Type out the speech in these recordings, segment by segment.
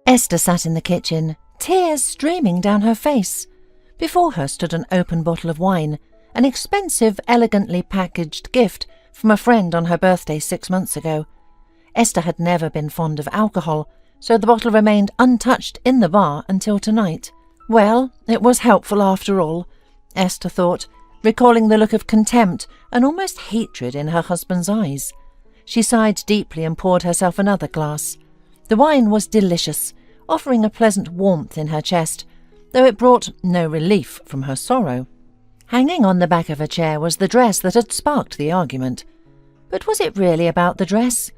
Esther sat in the kitchen, tears streaming down her face. Before her stood an open bottle of wine, an expensive, elegantly packaged gift from a friend on her birthday 6 months ago. Esther had never been fond of alcohol, so the bottle remained untouched in the bar until tonight. Well, it was helpful after all, Esther thought, recalling the look of contempt and almost hatred in her husband's eyes. She sighed deeply and poured herself another glass. The wine was delicious, offering a pleasant warmth in her chest, though it brought no relief from her sorrow. Hanging on the back of a chair was the dress that had sparked the argument. But was it really about the dress?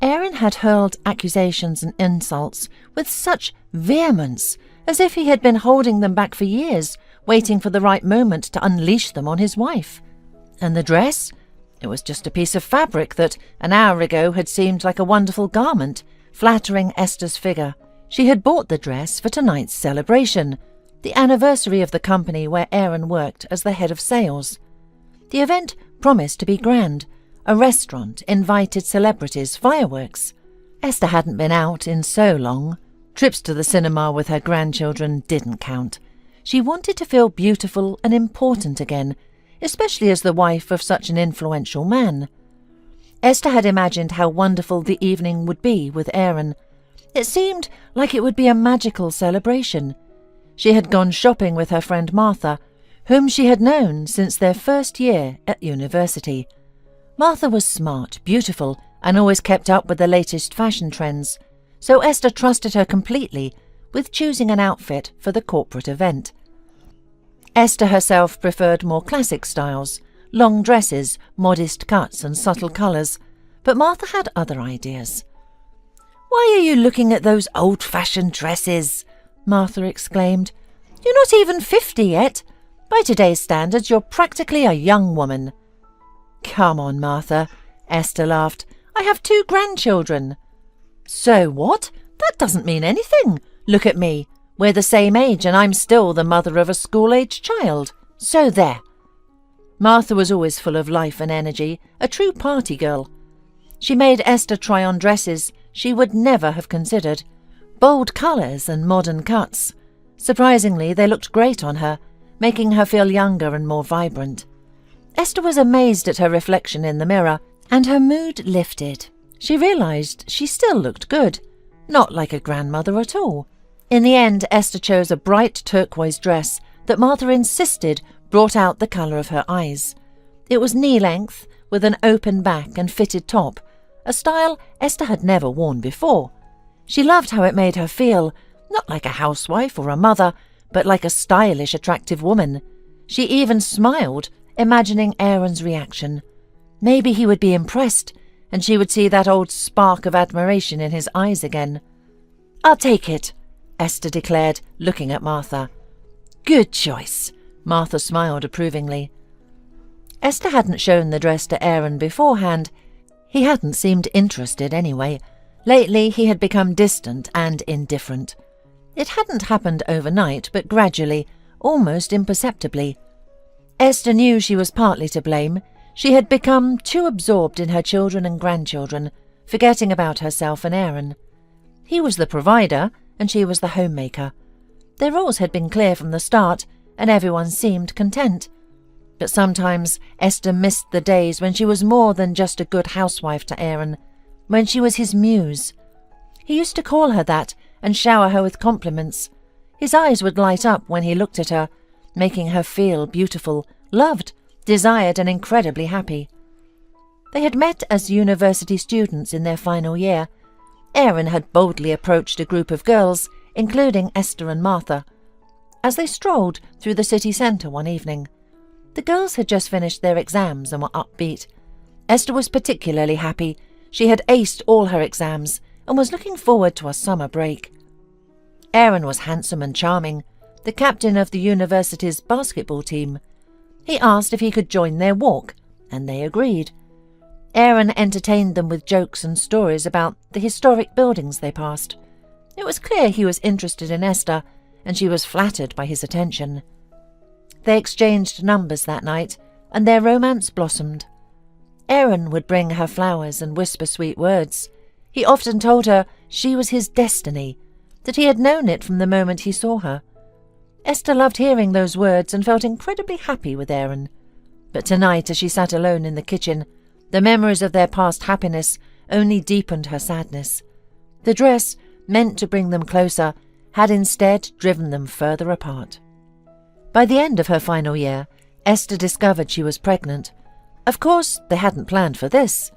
Aaron had hurled accusations and insults with such vehemence, as if he had been holding them back for years, waiting for the right moment to unleash them on his wife. And the dress? It was just a piece of fabric that, an hour ago, had seemed like a wonderful garment, flattering Esther's figure. She had bought the dress for tonight's celebration, the anniversary of the company where Aaron worked as the head of sales. The event promised to be grand. A restaurant, invited celebrities, fireworks. Esther hadn't been out in so long. Trips to the cinema with her grandchildren didn't count. She wanted to feel beautiful and important again, especially as the wife of such an influential man. Esther had imagined how wonderful the evening would be with Aaron. It seemed like it would be a magical celebration. She had gone shopping with her friend Martha, whom she had known since their first year at university. Martha was smart, beautiful, and always kept up with the latest fashion trends, so Esther trusted her completely with choosing an outfit for the corporate event. Esther herself preferred more classic styles, long dresses, modest cuts and subtle colours, but Martha had other ideas. "Why are you looking at those old-fashioned dresses?" Martha exclaimed. "You're not even 50 yet. By today's standards, you're practically a young woman." "Come on, Martha," Esther laughed. "I have 2 grandchildren." "So what? That doesn't mean anything. Look at me. We're the same age and I'm still the mother of a school-aged child. So there." Martha was always full of life and energy, a true party girl. She made Esther try on dresses she would never have considered. Bold colours and modern cuts. Surprisingly, they looked great on her, making her feel younger and more vibrant. Esther was amazed at her reflection in the mirror, and her mood lifted. She realised she still looked good, not like a grandmother at all. In the end, Esther chose a bright turquoise dress that Martha insisted brought out the colour of her eyes. It was knee-length, with an open back and fitted top, a style Esther had never worn before. She loved how it made her feel, not like a housewife or a mother, but like a stylish, attractive woman. She even smiled, imagining Aaron's reaction. Maybe he would be impressed, and she would see that old spark of admiration in his eyes again. "I'll take it," Esther declared, looking at Martha. "Good choice," Martha smiled approvingly. Esther hadn't shown the dress to Aaron beforehand. He hadn't seemed interested anyway. Lately he had become distant and indifferent. It hadn't happened overnight, but gradually, almost imperceptibly. Esther knew she was partly to blame. She had become too absorbed in her children and grandchildren, forgetting about herself and Aaron. He was the provider, and she was the homemaker. Their roles had been clear from the start, and everyone seemed content. But sometimes Esther missed the days when she was more than just a good housewife to Aaron, when she was his muse. He used to call her that and shower her with compliments. His eyes would light up when he looked at her, making her feel beautiful, loved, desired and incredibly happy. They had met as university students in their final year. Aaron had boldly approached a group of girls, including Esther and Martha, as they strolled through the city centre one evening. The girls had just finished their exams and were upbeat. Esther was particularly happy. She had aced all her exams and was looking forward to a summer break. Aaron was handsome and charming, the captain of the university's basketball team. He asked if he could join their walk, and they agreed. Aaron entertained them with jokes and stories about the historic buildings they passed. It was clear he was interested in Esther, and she was flattered by his attention. They exchanged numbers that night, and their romance blossomed. Aaron would bring her flowers and whisper sweet words. He often told her she was his destiny, that he had known it from the moment he saw her. Esther loved hearing those words and felt incredibly happy with Aaron. But tonight, as she sat alone in the kitchen, the memories of their past happiness only deepened her sadness. The dress, meant to bring them closer, had instead driven them further apart. By the end of her final year, Esther discovered she was pregnant. Of course, they hadn't planned for this.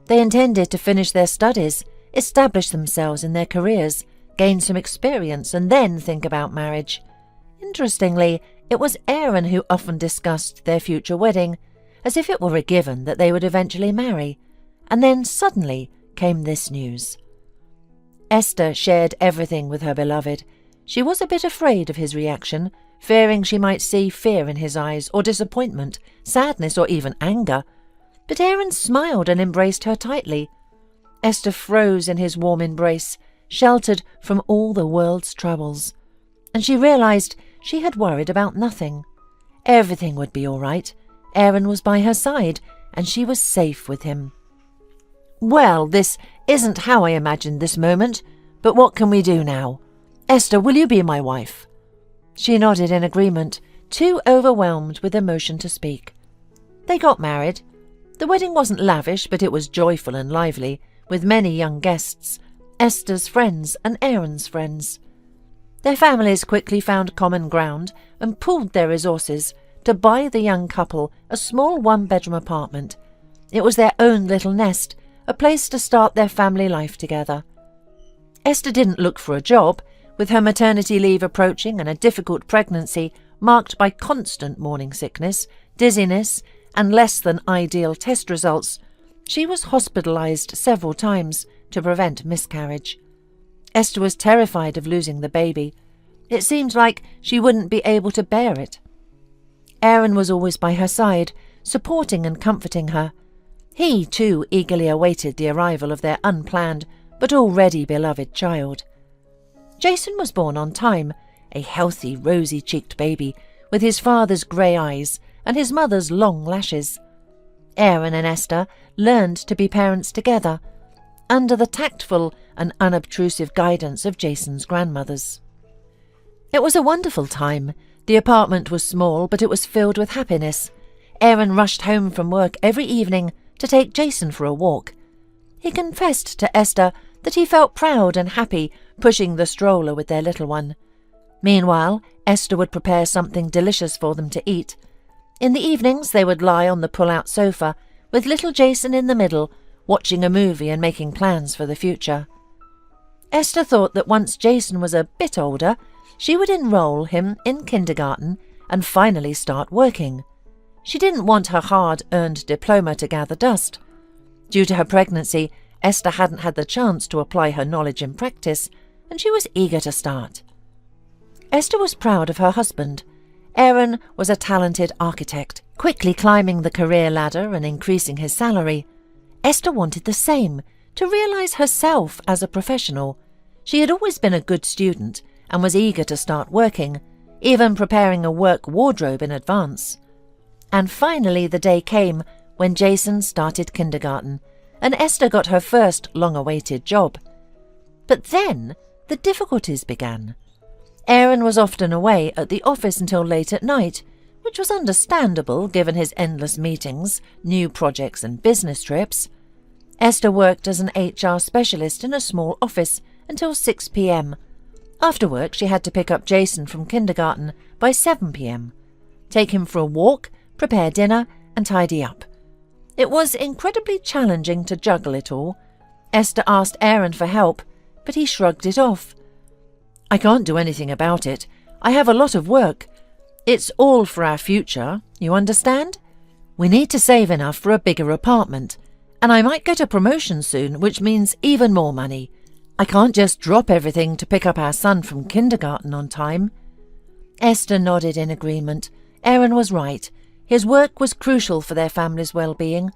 They intended to finish their studies, establish themselves in their careers, gain some experience, and then think about marriage. Interestingly, it was Aaron who often discussed their future wedding, as if it were a given that they would eventually marry. And then suddenly came this news. Esther shared everything with her beloved. She was a bit afraid of his reaction, fearing she might see fear in his eyes, or disappointment, sadness, or even anger. But Aaron smiled and embraced her tightly. Esther froze in his warm embrace, sheltered from all the world's troubles. And she realized she had worried about nothing. Everything would be all right. Aaron was by her side, and she was safe with him. "Well, this isn't how I imagined this moment, but what can we do now? Esther, will you be my wife?" She nodded in agreement, too overwhelmed with emotion to speak. They got married. The wedding wasn't lavish, but it was joyful and lively, with many young guests, Esther's friends and Aaron's friends. Their families quickly found common ground and pooled their resources to buy the young couple a small one-bedroom apartment. It was their own little nest, a place to start their family life together. Esther didn't look for a job. With her maternity leave approaching and a difficult pregnancy marked by constant morning sickness, dizziness, and less than ideal test results, she was hospitalized several times to prevent miscarriage. Esther was terrified of losing the baby. It seemed like she wouldn't be able to bear it. Aaron was always by her side, supporting and comforting her. He, too, eagerly awaited the arrival of their unplanned but already beloved child. Jason was born on time, a healthy, rosy-cheeked baby, with his father's grey eyes and his mother's long lashes. Aaron and Esther learned to be parents together, under the tactful and unobtrusive guidance of Jason's grandmothers. It was a wonderful time. The apartment was small, but it was filled with happiness. Aaron rushed home from work every evening to take Jason for a walk. He confessed to Esther that he felt proud and happy pushing the stroller with their little one. Meanwhile, Esther would prepare something delicious for them to eat. In the evenings they would lie on the pull-out sofa, with little Jason in the middle, watching a movie and making plans for the future. Esther thought that once Jason was a bit older, she would enroll him in kindergarten and finally start working. She didn't want her hard-earned diploma to gather dust. Due to her pregnancy, Esther hadn't had the chance to apply her knowledge in practice, and she was eager to start. Esther was proud of her husband. Aaron was a talented architect, quickly climbing the career ladder and increasing his salary. Esther wanted the same, to realize herself as a professional. She had always been a good student and was eager to start working, even preparing a work wardrobe in advance. And finally the day came when Jason started kindergarten, and Esther got her first long-awaited job. But then the difficulties began. Aaron was often away at the office until late at night, which was understandable given his endless meetings, new projects and business trips. Esther worked as an HR specialist in a small office until 6 p.m. After work, she had to pick up Jason from kindergarten by 7 p.m., take him for a walk, prepare dinner, and tidy up. It was incredibly challenging to juggle it all. Esther asked Aaron for help, but he shrugged it off. "I can't do anything about it. I have a lot of work. It's all for our future, you understand? We need to save enough for a bigger apartment, and I might get a promotion soon, which means even more money. I can't just drop everything to pick up our son from kindergarten on time." Esther nodded in agreement. Aaron was right. His work was crucial for their family's well-being,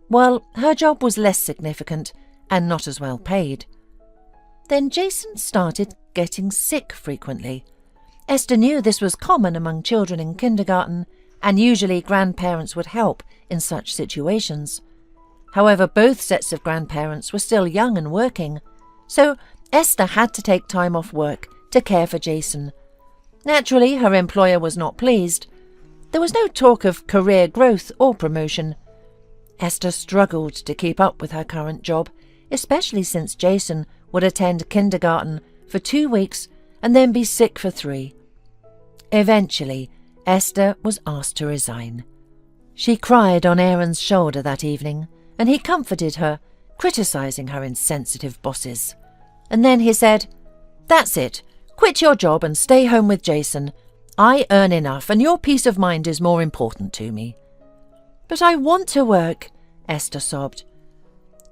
while her job was less significant and not as well paid. Then Jason started getting sick frequently. Esther knew this was common among children in kindergarten, and usually grandparents would help in such situations. However, both sets of grandparents were still young and working, so Esther had to take time off work to care for Jason. Naturally, her employer was not pleased. There was no talk of career growth or promotion. Esther struggled to keep up with her current job, especially since Jason would attend kindergarten for 2 weeks and then be sick for 3. Eventually, Esther was asked to resign. She cried on Aaron's shoulder that evening, and he comforted her, criticizing her insensitive bosses. And then he said, "That's it. Quit your job and stay home with Jason. I earn enough, and your peace of mind is more important to me." "But I want to work," Esther sobbed.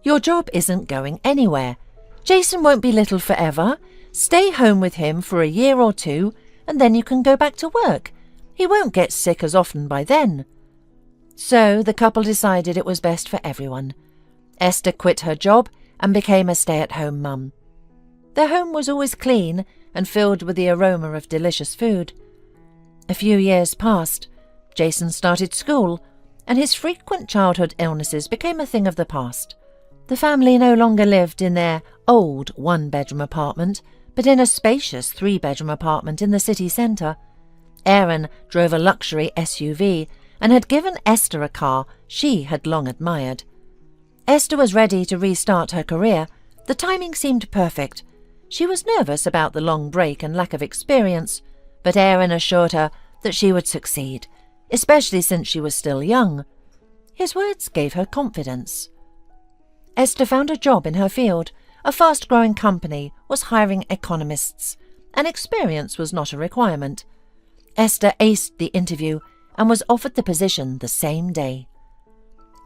"Your job isn't going anywhere. Jason won't be little forever. Stay home with him for a year or 2, and then you can go back to work. He won't get sick as often by then." So the couple decided it was best for everyone. Esther quit her job and became a stay-at-home mum. Their home was always clean and filled with the aroma of delicious food. A few years passed. Jason started school, and his frequent childhood illnesses became a thing of the past. The family no longer lived in their old 1-bedroom apartment, but in a spacious 3-bedroom apartment in the city centre. Aaron drove a luxury SUV and had given Esther a car she had long admired. Esther was ready to restart her career. The timing seemed perfect. She was nervous about the long break and lack of experience, but Aaron assured her that she would succeed, especially since she was still young. His words gave her confidence. Esther found a job in her field. A fast-growing company was hiring economists, and experience was not a requirement. Esther aced the interview and was offered the position the same day.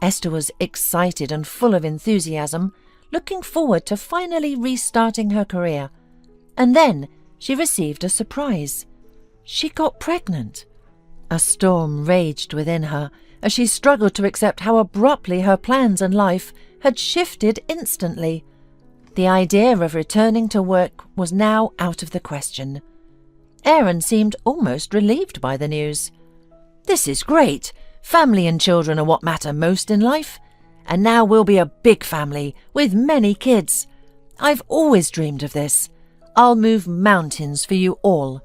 Esther was excited and full of enthusiasm, looking forward to finally restarting her career. And then she received a surprise. She got pregnant. A storm raged within her as she struggled to accept how abruptly her plans and life had shifted instantly. The idea of returning to work was now out of the question. Aaron seemed almost relieved by the news. "This is great. Family and children are what matter most in life. And now we'll be a big family with many kids. I've always dreamed of this. I'll move mountains for you all."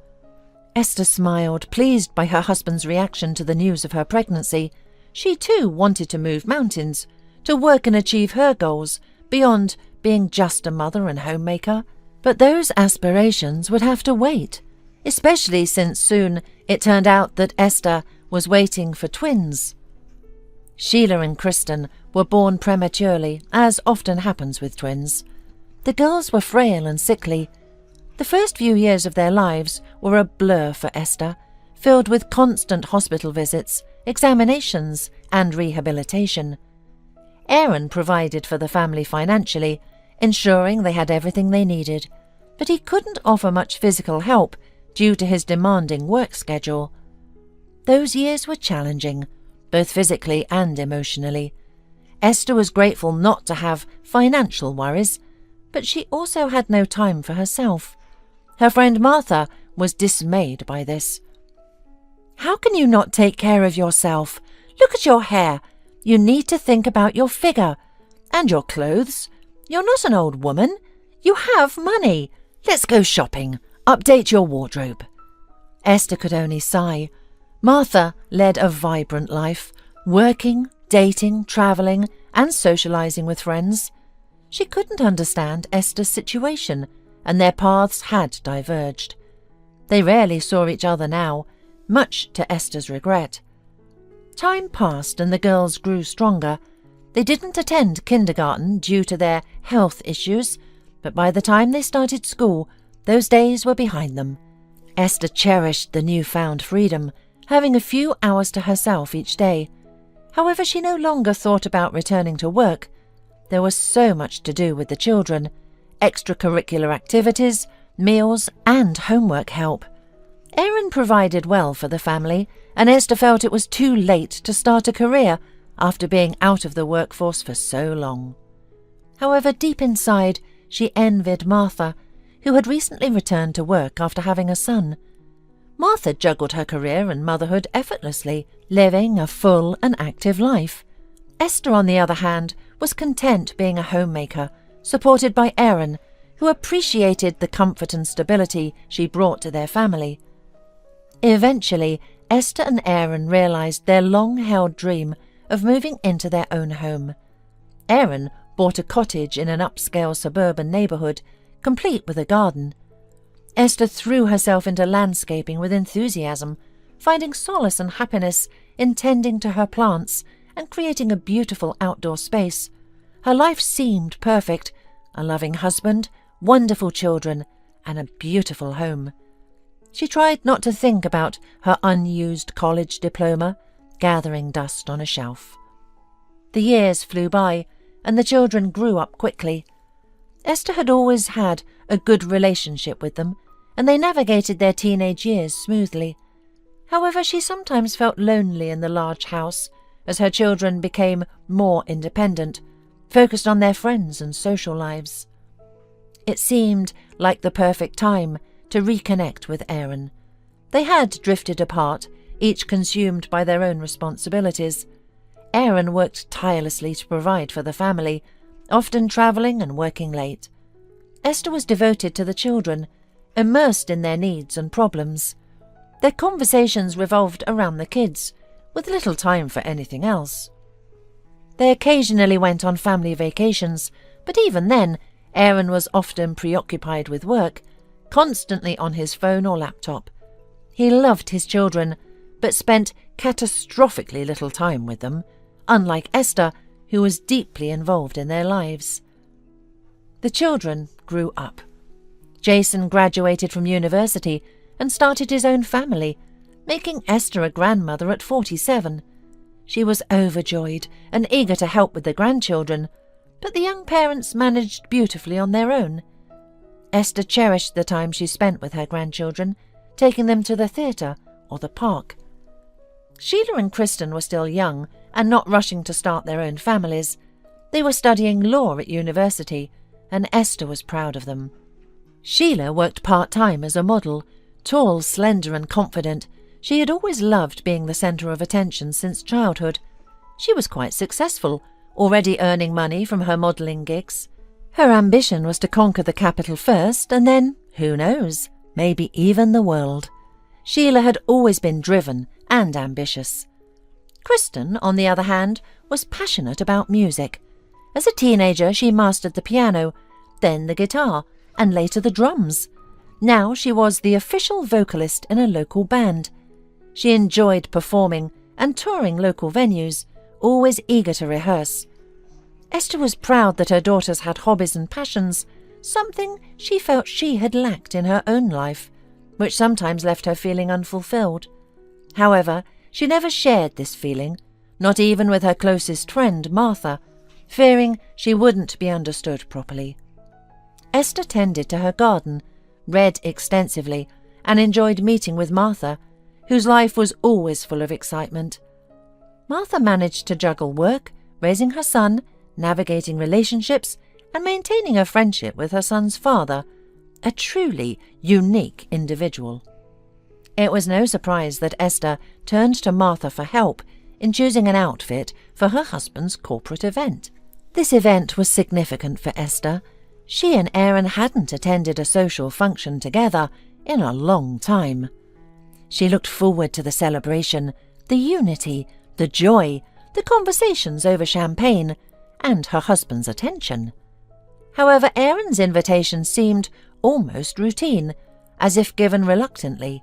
Esther smiled, pleased by her husband's reaction to the news of her pregnancy. She too wanted to move mountains, to work and achieve her goals beyond being just a mother and homemaker. But those aspirations would have to wait, especially since soon it turned out that Esther was waiting for twins. Sheila and Kristen were born prematurely, as often happens with twins. The girls were frail and sickly. The first few years of their lives were a blur for Esther, filled with constant hospital visits, examinations, and rehabilitation. Aaron provided for the family financially, ensuring they had everything they needed, but he couldn't offer much physical help due to his demanding work schedule. Those years were challenging, both physically and emotionally. Esther was grateful not to have financial worries, but she also had no time for herself. Her friend Martha was dismayed by this. "How can you not take care of yourself? Look at your hair. You need to think about your figure. And your clothes. You're not an old woman. You have money. Let's go shopping. Update your wardrobe." Esther could only sigh. Martha led a vibrant life, working, dating, travelling, and socialising with friends. She couldn't understand Esther's situation, and their paths had diverged. They rarely saw each other now, much to Esther's regret. Time passed and the girls grew stronger. They didn't attend kindergarten due to their health issues, but by the time they started school, those days were behind them. Esther cherished the newfound freedom, having a few hours to herself each day. However, she no longer thought about returning to work. There was so much to do with the children, extracurricular activities, meals, and homework help. Aaron provided well for the family, and Esther felt it was too late to start a career after being out of the workforce for so long. However, deep inside, she envied Martha, who had recently returned to work after having a son. Martha juggled her career and motherhood effortlessly, living a full and active life. Esther, on the other hand, was content being a homemaker, supported by Aaron, who appreciated the comfort and stability she brought to their family. Eventually, Esther and Aaron realized their long-held dream of moving into their own home. Aaron bought a cottage in an upscale suburban neighborhood, complete with a garden. Esther threw herself into landscaping with enthusiasm, finding solace and happiness in tending to her plants and creating a beautiful outdoor space. Her life seemed perfect: a loving husband, wonderful children, and a beautiful home. She tried not to think about her unused college diploma, gathering dust on a shelf. The years flew by, and the children grew up quickly. Esther had always had a good relationship with them, and they navigated their teenage years smoothly. However, she sometimes felt lonely in the large house as her children became more independent, focused on their friends and social lives. It seemed like the perfect time to reconnect with Aaron. They had drifted apart, each consumed by their own responsibilities. Aaron worked tirelessly to provide for the family, often travelling and working late. Esther was devoted to the children, immersed in their needs and problems. Their conversations revolved around the kids, with little time for anything else. They occasionally went on family vacations, but even then, Aaron was often preoccupied with work, constantly on his phone or laptop. He loved his children, but spent catastrophically little time with them, unlike Esther, who was deeply involved in their lives. The children grew up. Jason graduated from university and started his own family, making Esther a grandmother at 47. She was overjoyed and eager to help with the grandchildren, but the young parents managed beautifully on their own. Esther cherished the time she spent with her grandchildren, taking them to the theatre or the park. Sheila and Kristen were still young and not rushing to start their own families. They were studying law at university, and Esther was proud of them. Sheila worked part-time as a model. Tall, slender and confident, she had always loved being the centre of attention since childhood. She was quite successful, already earning money from her modelling gigs. Her ambition was to conquer the capital first, and then, who knows, maybe even the world. Sheila had always been driven and ambitious. Kristen, on the other hand, was passionate about music. As a teenager, she mastered the piano, then the guitar, and later the drums. Now she was the official vocalist in a local band. She enjoyed performing and touring local venues, always eager to rehearse. Esther was proud that her daughters had hobbies and passions, something she felt she had lacked in her own life, which sometimes left her feeling unfulfilled. However, she never shared this feeling, not even with her closest friend, Martha, fearing she wouldn't be understood properly. Esther tended to her garden, read extensively, and enjoyed meeting with Martha, whose life was always full of excitement. Martha managed to juggle work, raising her son, navigating relationships, and maintaining a friendship with her son's father, a truly unique individual. It was no surprise that Esther turned to Martha for help in choosing an outfit for her husband's corporate event. This event was significant for Esther. She and Aaron hadn't attended a social function together in a long time. She looked forward to the celebration, the unity, the joy, the conversations over champagne, and her husband's attention. However, Aaron's invitation seemed almost routine, as if given reluctantly.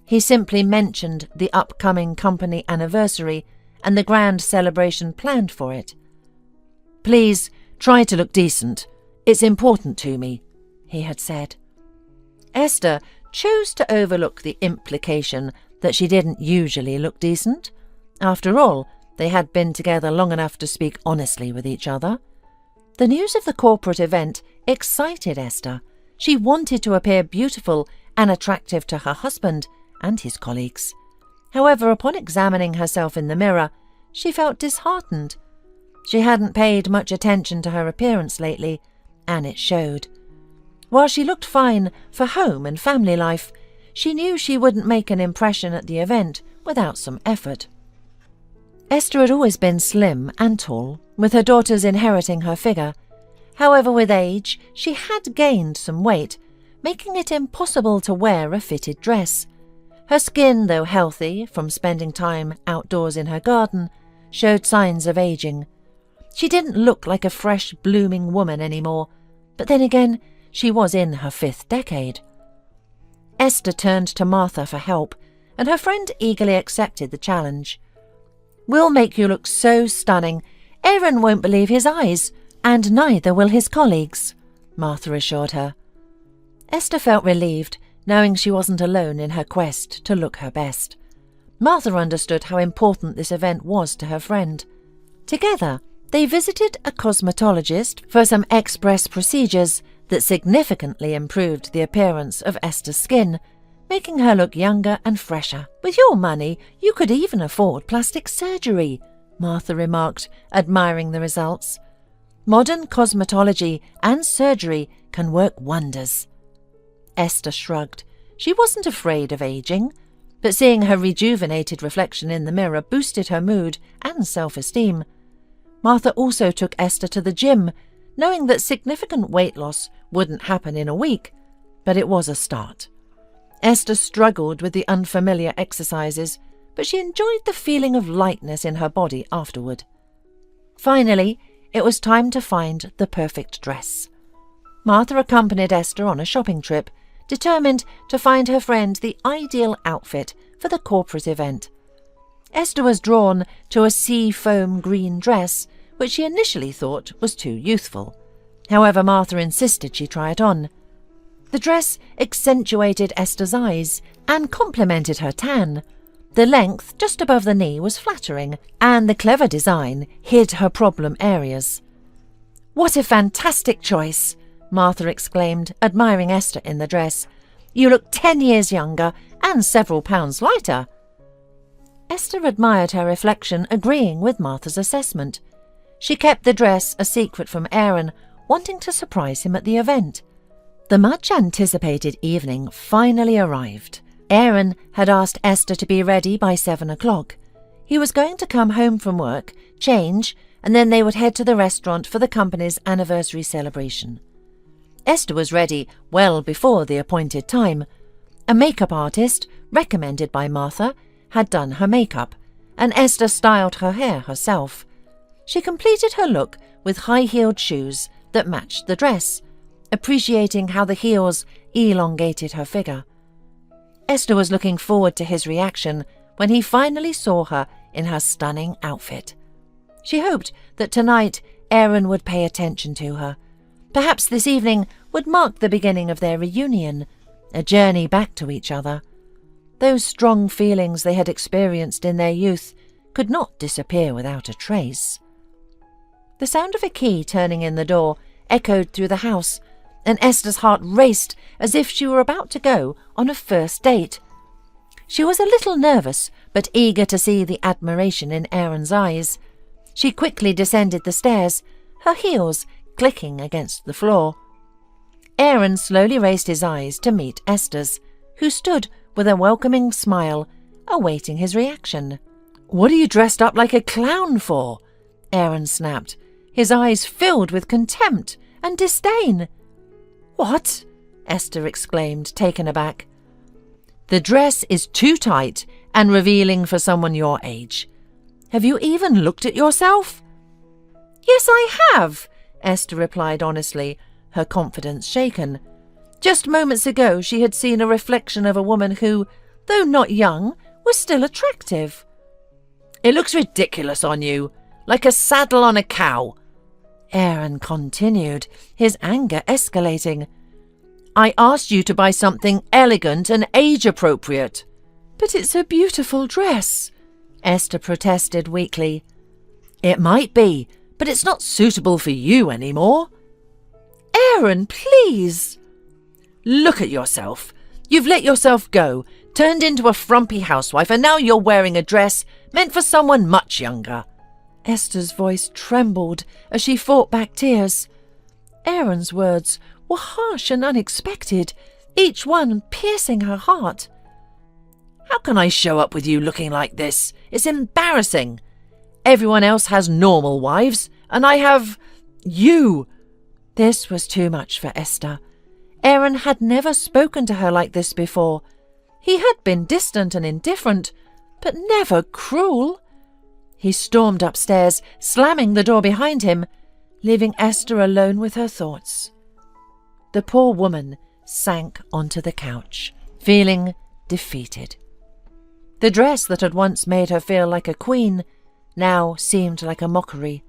He simply mentioned the upcoming company anniversary and the grand celebration planned for it. "Please, try to look decent. It's important to me," he had said. Esther chose to overlook the implication that she didn't usually look decent. After all, they had been together long enough to speak honestly with each other. The news of the corporate event excited Esther. She wanted to appear beautiful and attractive to her husband and his colleagues. However, upon examining herself in the mirror, she felt disheartened. She hadn't paid much attention to her appearance lately, and it showed. While she looked fine for home and family life, she knew she wouldn't make an impression at the event without some effort. Esther had always been slim and tall, with her daughters inheriting her figure. However, with age, she had gained some weight, making it impossible to wear a fitted dress. Her skin, though healthy from spending time outdoors in her garden, showed signs of aging. She didn't look like a fresh, blooming woman anymore, but then again, she was in her 5th decade. Esther turned to Martha for help, and her friend eagerly accepted the challenge. "We'll make you look so stunning, Aaron won't believe his eyes, and neither will his colleagues," Martha assured her. Esther felt relieved, knowing she wasn't alone in her quest to look her best. Martha understood how important this event was to her friend. Together, they visited a cosmetologist for some express procedures that significantly improved the appearance of Esther's skin, making her look younger and fresher. "With your money, you could even afford plastic surgery," Martha remarked, admiring the results. "Modern cosmetology and surgery can work wonders." Esther shrugged. She wasn't afraid of aging, but seeing her rejuvenated reflection in the mirror boosted her mood and self-esteem. Martha also took Esther to the gym, knowing that significant weight loss wouldn't happen in a week, but it was a start. Esther struggled with the unfamiliar exercises, but she enjoyed the feeling of lightness in her body afterward. Finally, it was time to find the perfect dress. Martha accompanied Esther on a shopping trip, determined to find her friend the ideal outfit for the corporate event. Esther was drawn to a sea foam green dress, which she initially thought was too youthful. However, Martha insisted she try it on. The dress accentuated Esther's eyes and complemented her tan. The length just above the knee was flattering, and the clever design hid her problem areas. "What a fantastic choice!" Martha exclaimed, admiring Esther in the dress. "You look 10 years younger and several pounds lighter." Esther admired her reflection, agreeing with Martha's assessment. She kept the dress a secret from Aaron, wanting to surprise him at the event. The much-anticipated evening finally arrived. Aaron had asked Esther to be ready by 7 o'clock. He was going to come home from work, change, and then they would head to the restaurant for the company's anniversary celebration. Esther was ready well before the appointed time. A makeup artist, recommended by Martha, had done her makeup, and Esther styled her hair herself. She completed her look with high-heeled shoes that matched the dress, appreciating how the heels elongated her figure. Esther was looking forward to his reaction when he finally saw her in her stunning outfit. She hoped that tonight Aaron would pay attention to her. Perhaps this evening would mark the beginning of their reunion, a journey back to each other. Those strong feelings they had experienced in their youth could not disappear without a trace. The sound of a key turning in the door echoed through the house, and Esther's heart raced as if she were about to go on a first date. She was a little nervous, but eager to see the admiration in Aaron's eyes. She quickly descended the stairs, her heels clicking against the floor. Aaron slowly raised his eyes to meet Esther's, who stood with a welcoming smile, awaiting his reaction. "What are you dressed up like a clown for?" Aaron snapped, his eyes filled with contempt and disdain. "What?" Esther exclaimed, taken aback. "The dress is too tight and revealing for someone your age. Have you even looked at yourself?" "Yes, I have," Esther replied honestly, her confidence shaken. Just moments ago she had seen a reflection of a woman who, though not young, was still attractive. "It looks ridiculous on you, like a saddle on a cow," Aaron continued, his anger escalating. "I asked you to buy something elegant and age-appropriate." "But it's a beautiful dress," Esther protested weakly. "It might be, but it's not suitable for you anymore." "Aaron, please!" "Look at yourself. You've let yourself go, turned into a frumpy housewife, and now you're wearing a dress meant for someone much younger." Esther's voice trembled as she fought back tears. Aaron's words were harsh and unexpected, each one piercing her heart. "How can I show up with you looking like this? It's embarrassing. Everyone else has normal wives, and I have you." This was too much for Esther. Aaron had never spoken to her like this before. He had been distant and indifferent, but never cruel. He stormed upstairs, slamming the door behind him, leaving Esther alone with her thoughts. The poor woman sank onto the couch, feeling defeated. The dress that had once made her feel like a queen now seemed like a mockery.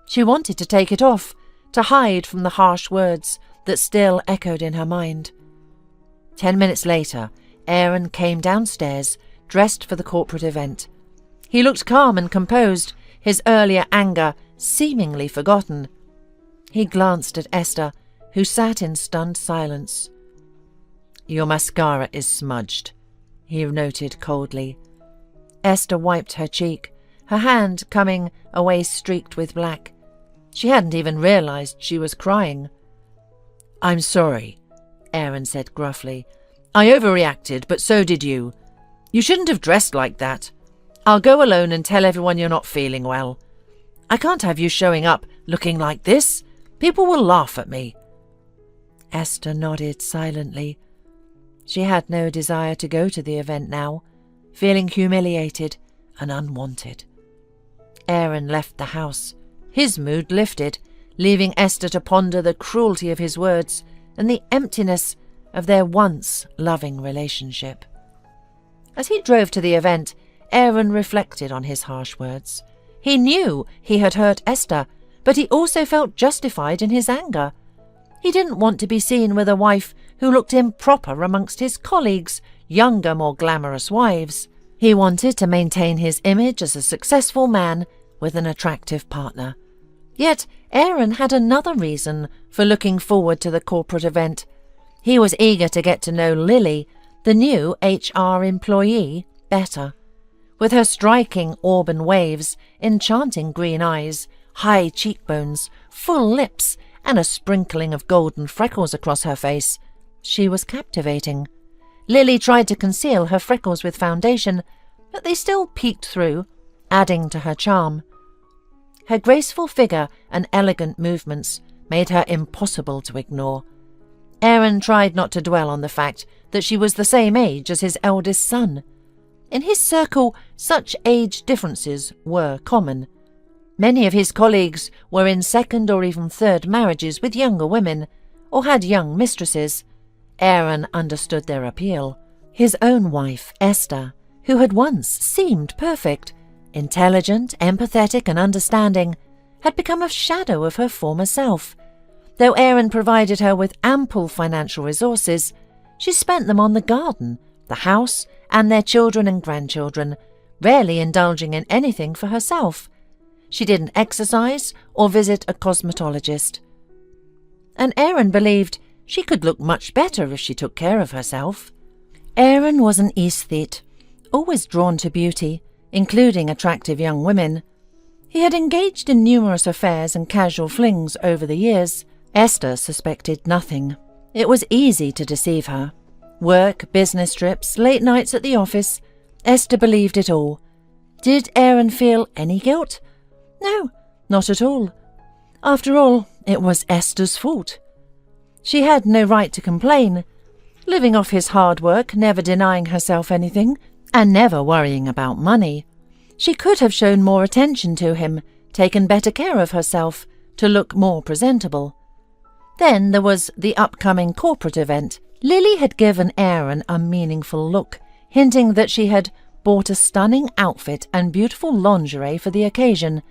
She wanted to take it off, to hide from the harsh words that still echoed in her mind. 10 minutes later, Aaron came downstairs, dressed for the corporate event. He looked calm and composed, his earlier anger seemingly forgotten. He glanced at Esther, who sat in stunned silence. "Your mascara is smudged," he noted coldly. Esther wiped her cheek, her hand coming away streaked with black. She hadn't even realized she was crying. "I'm sorry," Aaron said gruffly. "I overreacted, but so did you. You shouldn't have dressed like that. I'll go alone and tell everyone you're not feeling well. I can't have you showing up looking like this. People will laugh at me." Esther nodded silently. She had no desire to go to the event now, feeling humiliated and unwanted. Aaron left the house. His mood lifted, leaving Esther to ponder the cruelty of his words and the emptiness of their once loving relationship. As he drove to the event, Aaron reflected on his harsh words. He knew he had hurt Esther, but he also felt justified in his anger. He didn't want to be seen with a wife who looked improper amongst his colleagues' younger, more glamorous wives. He wanted to maintain his image as a successful man with an attractive partner. Yet Aaron had another reason for looking forward to the corporate event. He was eager to get to know Lily, the new HR employee, better. With her striking auburn waves, enchanting green eyes, high cheekbones, full lips, and a sprinkling of golden freckles across her face, she was captivating. Lily tried to conceal her freckles with foundation, but they still peeked through, adding to her charm. Her graceful figure and elegant movements made her impossible to ignore. Aaron tried not to dwell on the fact that she was the same age as his eldest son. In his circle, such age differences were common. Many of his colleagues were in second or even third marriages with younger women, or had young mistresses. Aaron understood their appeal. His own wife, Esther, who had once seemed perfect, intelligent, empathetic, and understanding, had become a shadow of her former self. Though Aaron provided her with ample financial resources, she spent them on the garden, the house, and their children and grandchildren, rarely indulging in anything for herself. She didn't exercise or visit a cosmetologist. And Aaron believed she could look much better if she took care of herself. Aaron was an aesthete, always drawn to beauty, including attractive young women. He had engaged in numerous affairs and casual flings over the years. Esther suspected nothing. It was easy to deceive her. Work, business trips, late nights at the office. Esther believed it all. Did Aaron feel any guilt? No, not at all. After all, it was Esther's fault. She had no right to complain. Living off his hard work, never denying herself anything, and never worrying about money. She could have shown more attention to him, taken better care of herself, to look more presentable. Then there was the upcoming corporate event. Lily had given Aaron a meaningful look, hinting that she had bought a stunning outfit and beautiful lingerie for the occasion.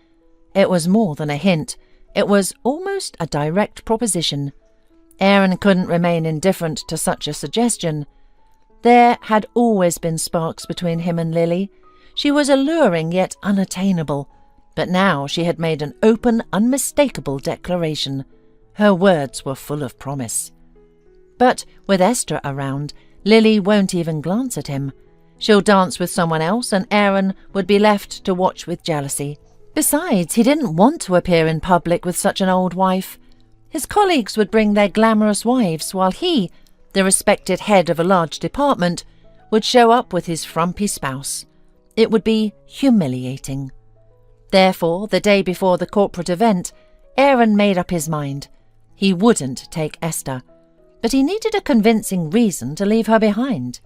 It was more than a hint. It was almost a direct proposition. Aaron couldn't remain indifferent to such a suggestion. There had always been sparks between him and Lily. She was alluring yet unattainable, but now she had made an open, unmistakable declaration. Her words were full of promise. But with Esther around, Lily won't even glance at him. She'll dance with someone else, and Aaron would be left to watch with jealousy. Besides, he didn't want to appear in public with such an old wife. His colleagues would bring their glamorous wives, while he, the respected head of a large department, would show up with his frumpy spouse. It would be humiliating. Therefore, the day before the corporate event, Aaron made up his mind. He wouldn't take Esther, but he needed a convincing reason to leave her behind.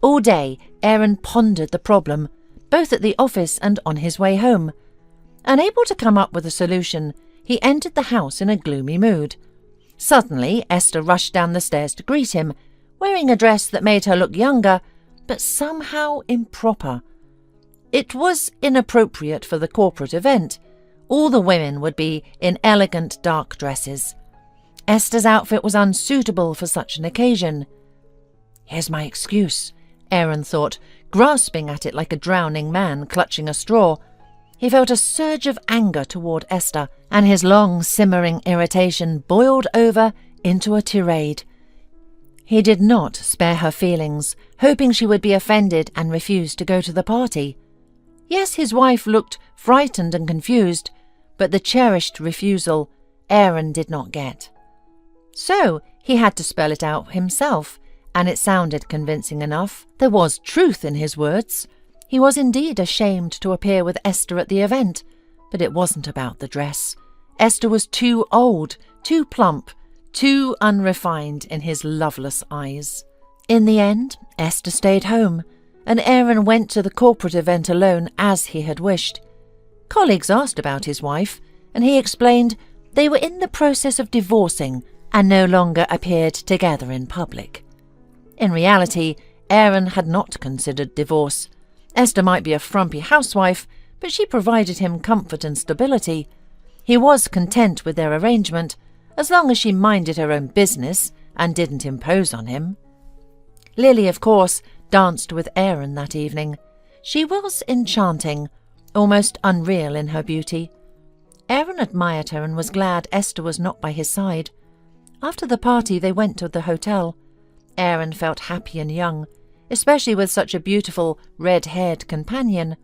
All day, Aaron pondered the problem, both at the office and on his way home. Unable to come up with a solution, he entered the house in a gloomy mood. Suddenly, Esther rushed down the stairs to greet him, wearing a dress that made her look younger, but somehow improper. It was inappropriate for the corporate event. All the women would be in elegant dark dresses. Esther's outfit was unsuitable for such an occasion. "Here's my excuse," Aaron thought, grasping at it like a drowning man clutching a straw. He felt a surge of anger toward Esther, and his long, simmering irritation boiled over into a tirade. He did not spare her feelings, hoping she would be offended and refuse to go to the party. Yes, his wife looked frightened and confused, but the cherished refusal Aaron did not get. So he had to spell it out himself, and it sounded convincing enough. There was truth in his words. He was indeed ashamed to appear with Esther at the event, but it wasn't about the dress. Esther was too old, too plump, too unrefined in his loveless eyes. In the end, Esther stayed home, and Aaron went to the corporate event alone as he had wished. Colleagues asked about his wife, and he explained they were in the process of divorcing and no longer appeared together in public. In reality, Aaron had not considered divorce. Esther might be a frumpy housewife, but she provided him comfort and stability. He was content with their arrangement, as long as she minded her own business and didn't impose on him. Lily, of course, danced with Aaron that evening. She was enchanting, almost unreal in her beauty. Aaron admired her and was glad Esther was not by his side. After the party, they went to the hotel. Aaron felt happy and young, especially with such a beautiful, red-haired companion.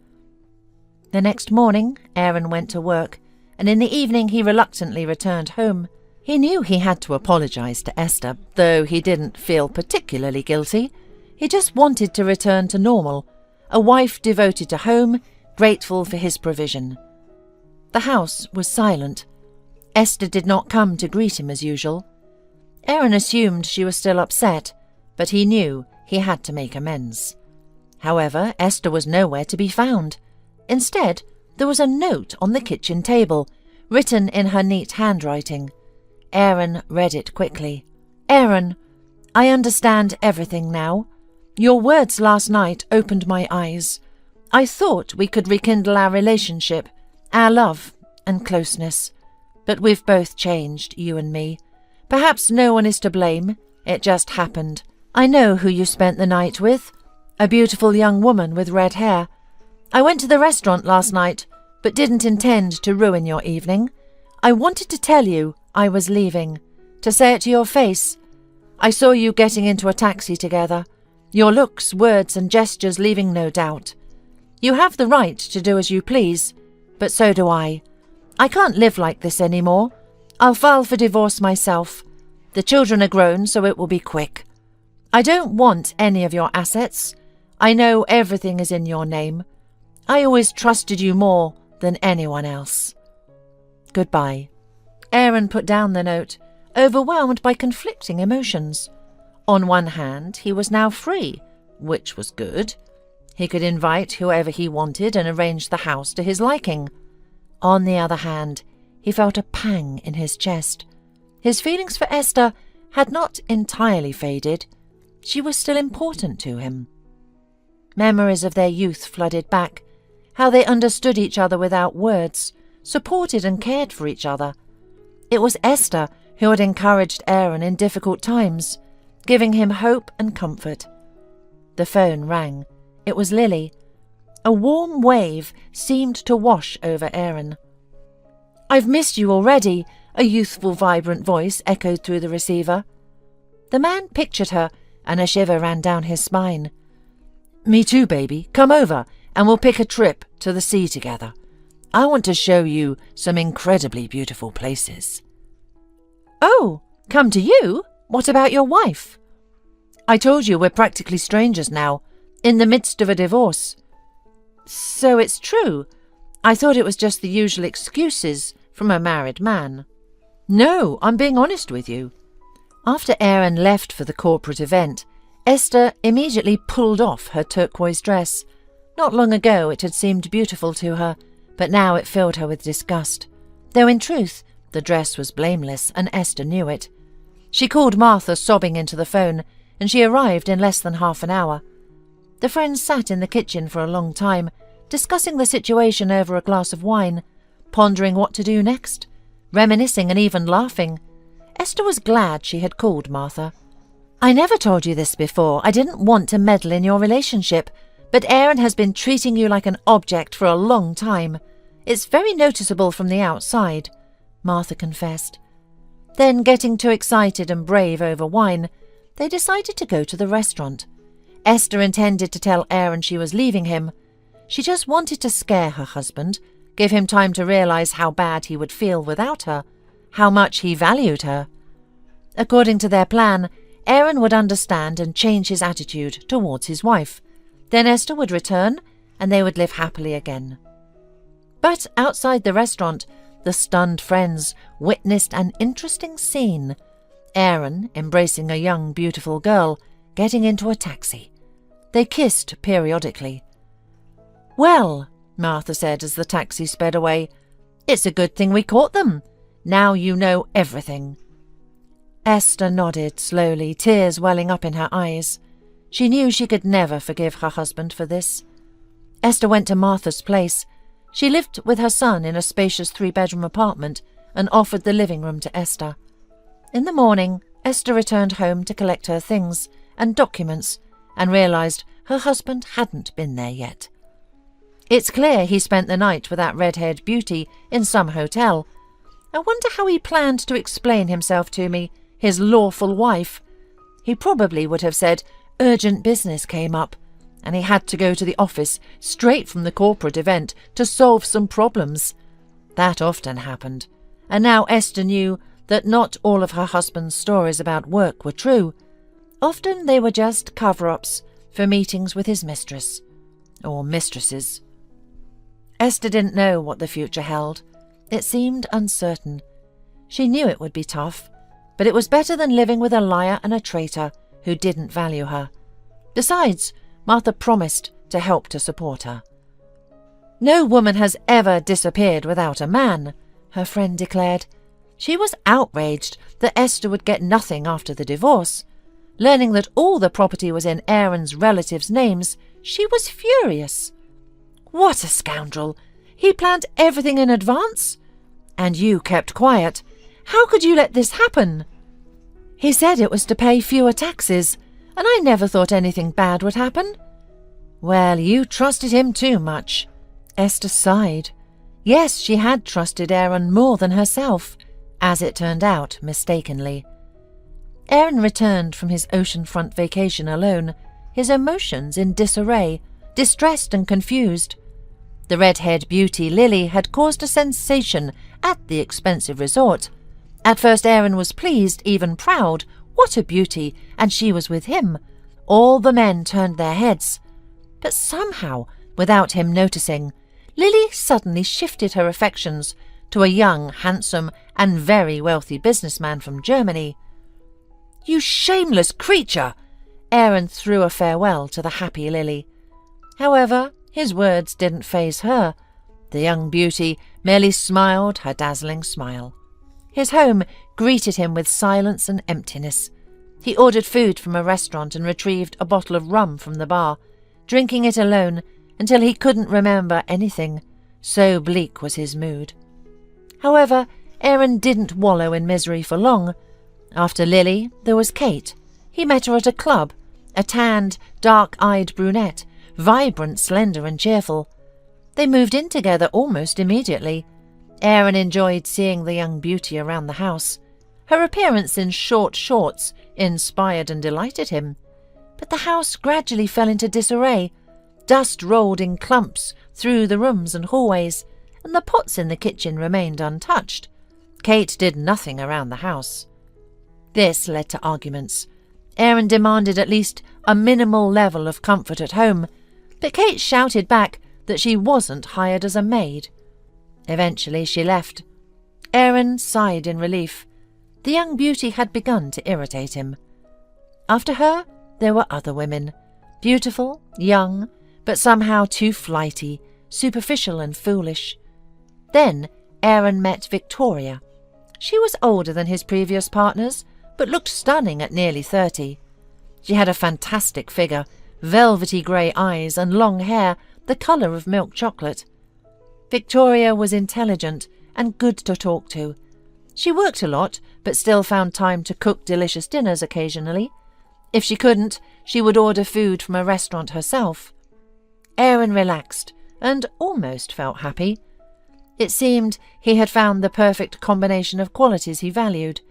The next morning, Aaron went to work, and in the evening he reluctantly returned home. He knew he had to apologize to Esther, though he didn't feel particularly guilty. He just wanted to return to normal, a wife devoted to home, grateful for his provision. The house was silent. Esther did not come to greet him as usual. Aaron assumed she was still upset, but he knew he had to make amends. However, Esther was nowhere to be found. Instead, there was a note on the kitchen table, written in her neat handwriting. Aaron read it quickly. "Aaron, I understand everything now. Your words last night opened my eyes. I thought we could rekindle our relationship, our love and closeness. But we've both changed, you and me. Perhaps no one is to blame. It just happened. I know who you spent the night with. A beautiful young woman with red hair. I went to the restaurant last night, but didn't intend to ruin your evening. I wanted to tell you I was leaving, to say it to your face. I saw you getting into a taxi together, your looks, words and gestures leaving no doubt. You have the right to do as you please, but so do I. I can't live like this anymore. I'll file for divorce myself. The children are grown, so it will be quick. I don't want any of your assets. I know everything is in your name. I always trusted you more than anyone else. Goodbye." Aaron put down the note, overwhelmed by conflicting emotions. On one hand, he was now free, which was good. He could invite whoever he wanted and arrange the house to his liking. On the other hand, he felt a pang in his chest. His feelings for Esther had not entirely faded. She was still important to him. Memories of their youth flooded back, how they understood each other without words, supported and cared for each other. It was Esther who had encouraged Aaron in difficult times, giving him hope and comfort. The phone rang. It was Lily. A warm wave seemed to wash over Aaron. "I've missed you already," a youthful, vibrant voice echoed through the receiver. The man pictured her, and a shiver ran down his spine. "Me too, baby. Come over, and we'll pick a trip to the sea together. I want to show you some incredibly beautiful places." "Oh, come to you? What about your wife?" "I told you we're practically strangers now, in the midst of a divorce." "So it's true. I thought it was just the usual excuses from a married man." No, I'm being honest with you. After Aaron left for the corporate event, Esther immediately pulled off her turquoise dress. Not long ago it had seemed beautiful to her, but now it filled her with disgust. Though in truth, the dress was blameless, and Esther knew it. She called Martha sobbing into the phone, and she arrived in less than half an hour. The friends sat in the kitchen for a long time, discussing the situation over a glass of wine, pondering what to do next, reminiscing and even laughing. Esther was glad she had called Martha. I never told you this before. I didn't want to meddle in your relationship, but Aaron has been treating you like an object for a long time. It's very noticeable from the outside, Martha confessed. Then, getting too excited and brave over wine, they decided to go to the restaurant. Esther intended to tell Aaron she was leaving him. She just wanted to scare her husband, give him time to realize how bad he would feel without her, how much he valued her. According to their plan, Aaron would understand and change his attitude towards his wife. Then Esther would return, and they would live happily again. But outside the restaurant, the stunned friends witnessed an interesting scene. Aaron embracing a young, beautiful girl, getting into a taxi. They kissed periodically. Well, Martha said as the taxi sped away, it's a good thing we caught them. Now you know everything. Esther nodded slowly, tears welling up in her eyes. She knew she could never forgive her husband for this. Esther went to Martha's place. She lived with her son in a spacious 3-bedroom apartment and offered the living room to Esther. In the morning, Esther returned home to collect her things and documents and realized her husband hadn't been there yet. It's clear he spent the night with that red-haired beauty in some hotel. I wonder how he planned to explain himself to me, his lawful wife. He probably would have said urgent business came up, and he had to go to the office straight from the corporate event to solve some problems. That often happened, and now Esther knew that not all of her husband's stories about work were true. Often they were just cover-ups for meetings with his mistress, or mistresses. Esther didn't know what the future held. It seemed uncertain. She knew it would be tough, but it was better than living with a liar and a traitor who didn't value her. Besides, Martha promised to help to support her. No woman has ever disappeared without a man, her friend declared. She was outraged that Esther would get nothing after the divorce. Learning that all the property was in Aaron's relatives' names, she was furious. What a scoundrel! He planned everything in advance? And you kept quiet. How could you let this happen? He said it was to pay fewer taxes, and I never thought anything bad would happen. Well, you trusted him too much. Esther sighed. Yes, she had trusted Aaron more than herself, as it turned out mistakenly. Aaron returned from his oceanfront vacation alone, his emotions in disarray, distressed and confused. The red-haired beauty Lily had caused a sensation at the expensive resort. At first Aaron was pleased, even proud. What a beauty, and she was with him. All the men turned their heads. But somehow, without him noticing, Lily suddenly shifted her affections to a young, handsome, and very wealthy businessman from Germany. You shameless creature! Aaron threw a farewell to the happy Lily. However, his words didn't faze her. The young beauty merely smiled her dazzling smile. His home greeted him with silence and emptiness. He ordered food from a restaurant and retrieved a bottle of rum from the bar, drinking it alone until he couldn't remember anything. So bleak was his mood. However, Aaron didn't wallow in misery for long. After Lily, there was Kate. He met her at a club, a tanned, dark-eyed brunette, vibrant, slender and cheerful. They moved in together almost immediately. Aaron enjoyed seeing the young beauty around the house. Her appearance in short shorts inspired and delighted him. But the house gradually fell into disarray. Dust rolled in clumps through the rooms and hallways, and the pots in the kitchen remained untouched. Kate did nothing around the house. This led to arguments. Aaron demanded at least a minimal level of comfort at home, but Kate shouted back that she wasn't hired as a maid. Eventually she left. Aaron sighed in relief. The young beauty had begun to irritate him. After her, there were other women. Beautiful, young, but somehow too flighty, superficial and foolish. Then Aaron met Victoria. She was older than his previous partners, but looked stunning at nearly 30. She had a fantastic figure, velvety grey eyes and long hair the colour of milk chocolate. Victoria was intelligent and good to talk to. She worked a lot, but still found time to cook delicious dinners occasionally. If she couldn't, she would order food from a restaurant herself. Aaron relaxed and almost felt happy. It seemed he had found the perfect combination of qualities he valued: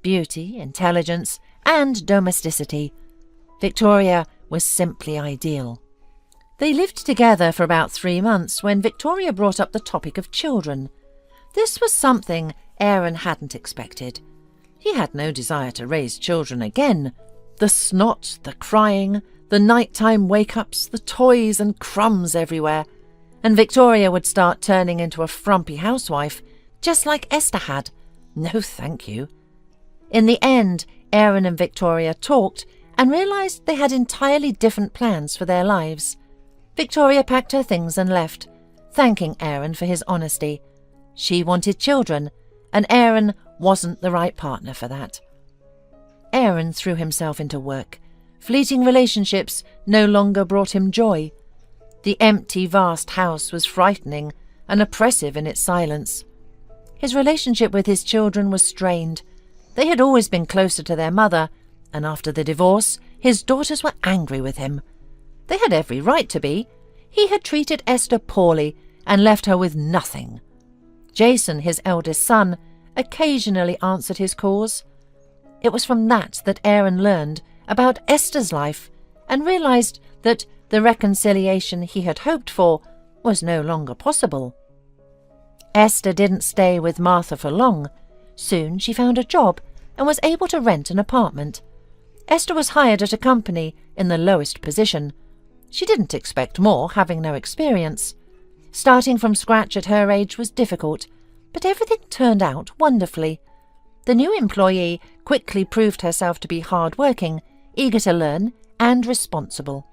beauty, intelligence, and domesticity. Victoria was simply ideal. They lived together for about 3 months when Victoria brought up the topic of children. This was something Aaron hadn't expected. He had no desire to raise children again. The snot, the crying, the nighttime wake-ups, the toys and crumbs everywhere. And Victoria would start turning into a frumpy housewife, just like Esther had. No thank you. In the end, Aaron and Victoria talked and realised they had entirely different plans for their lives. Victoria packed her things and left, thanking Aaron for his honesty. She wanted children, and Aaron wasn't the right partner for that. Aaron threw himself into work. Fleeting relationships no longer brought him joy. The empty, vast house was frightening and oppressive in its silence. His relationship with his children was strained. They had always been closer to their mother, and after the divorce, his daughters were angry with him. They had every right to be. He had treated Esther poorly and left her with nothing. Jason, his eldest son, occasionally answered his calls. It was from that Aaron learned about Esther's life and realised that the reconciliation he had hoped for was no longer possible. Esther didn't stay with Martha for long. Soon she found a job and was able to rent an apartment. Esther was hired at a company in the lowest position. She didn't expect more, having no experience. Starting from scratch at her age was difficult, but everything turned out wonderfully. The new employee quickly proved herself to be hard-working, eager to learn, and responsible.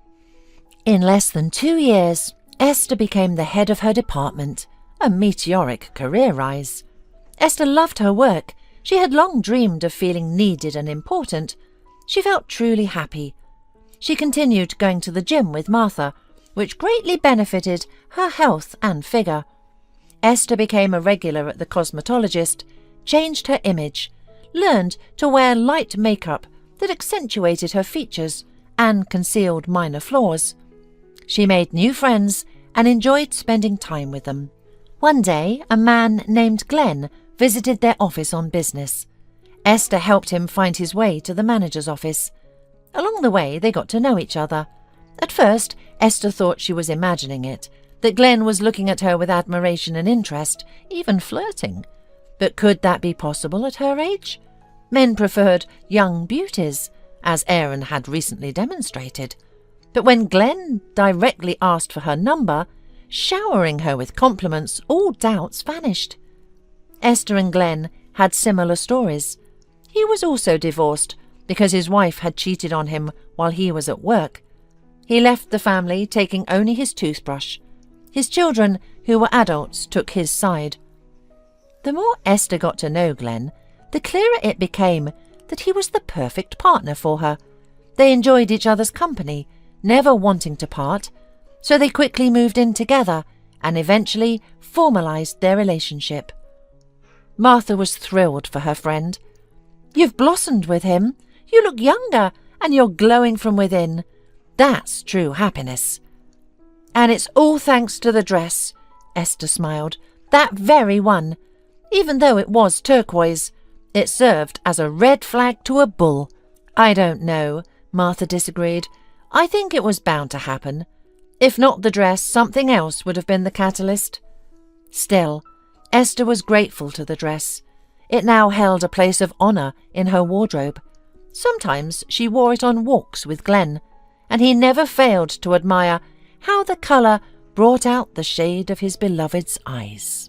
In less than 2 years, Esther became the head of her department, a meteoric career rise. Esther loved her work. She had long dreamed of feeling needed and important. She felt truly happy. She continued going to the gym with Martha, which greatly benefited her health and figure. Esther became a regular at the cosmetologist, changed her image, learned to wear light makeup that accentuated her features and concealed minor flaws. She made new friends and enjoyed spending time with them. One day, a man named Glenn visited their office on business. Esther helped him find his way to the manager's office. Along the way, they got to know each other. At first, Esther thought she was imagining it, that Glenn was looking at her with admiration and interest, even flirting. But could that be possible at her age? Men preferred young beauties, as Aaron had recently demonstrated. But when Glenn directly asked for her number, showering her with compliments, all doubts vanished. Esther and Glenn had similar stories. He was also divorced because his wife had cheated on him while he was at work. He left the family, taking only his toothbrush. His children, who were adults, took his side. The more Esther got to know Glenn, the clearer it became that he was the perfect partner for her. They enjoyed each other's company, never wanting to part, so they quickly moved in together and eventually formalized their relationship. Martha was thrilled for her friend. "You've blossomed with him. You look younger and you're glowing from within. That's true happiness." "And it's all thanks to the dress," Esther smiled. "That very one. Even though it was turquoise, it served as a red flag to a bull." "I don't know," Martha disagreed. "I think it was bound to happen. If not the dress, something else would have been the catalyst." Still, Esther was grateful to the dress. It now held a place of honour in her wardrobe. Sometimes she wore it on walks with Glenn, and he never failed to admire how the colour brought out the shade of his beloved's eyes.